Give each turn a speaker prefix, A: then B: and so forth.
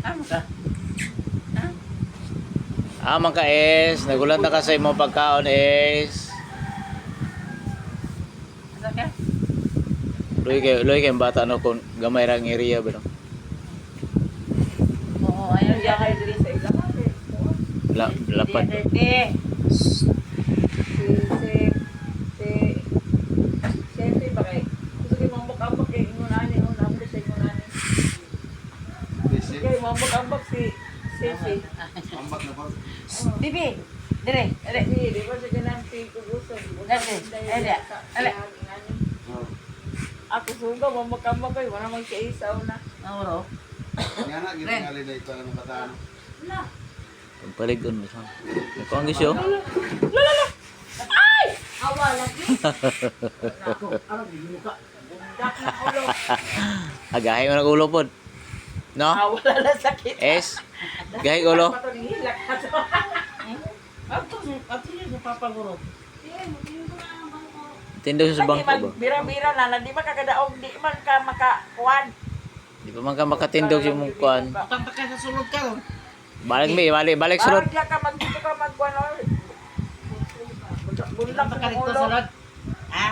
A: Amo ka.
B: Man ka es, nagulat na ka sa imong pagkaon es.
A: Asa ka?
B: Luy kay bata no kung gamay ra ang area ba no.
A: Oo, ayaw
C: Kaya
A: siya.
C: kayo dili sa ilang ate.
B: Lapad.
A: Dirty.
C: Si ba kay? Gusto ko mambak-ambak kay ingunani, unang sa ingunani. Kay mambak-ambak si
D: Ambak na po.
A: Bibi. Dire. Dire.
C: Di ba siya ganang pikugusan?
A: Ale.
C: Ako suga, mambak-ambak kayo, wala magkaisaw na.
A: Oro.
D: Nga na, ginangali na ito ng bataan.
B: Pagpaligon mo sa. Ko ang gisyo.
C: Awa lagi. Ako, ano di ka? Bundak na ulo.
B: Agahay mo ng ulo pod. No?
C: Wala na sakit.
B: Es. Gahay ulo.
C: Patulihilak ka to.
A: Ato niya sa papaguro.
B: Tindo sa bangko ba?
C: Bira-bira na, di ba kakadaog, di man ka makakuan.
B: Di pa man ka makatindog yung mong kuan.
A: Tampak ka sa sulod ka ron.
B: Balik sulod.
C: Parang diya ka magdito ka magkuan. Bundak
A: Tampak ka
C: ng
A: dito
C: ulo.
A: sulod. Ha?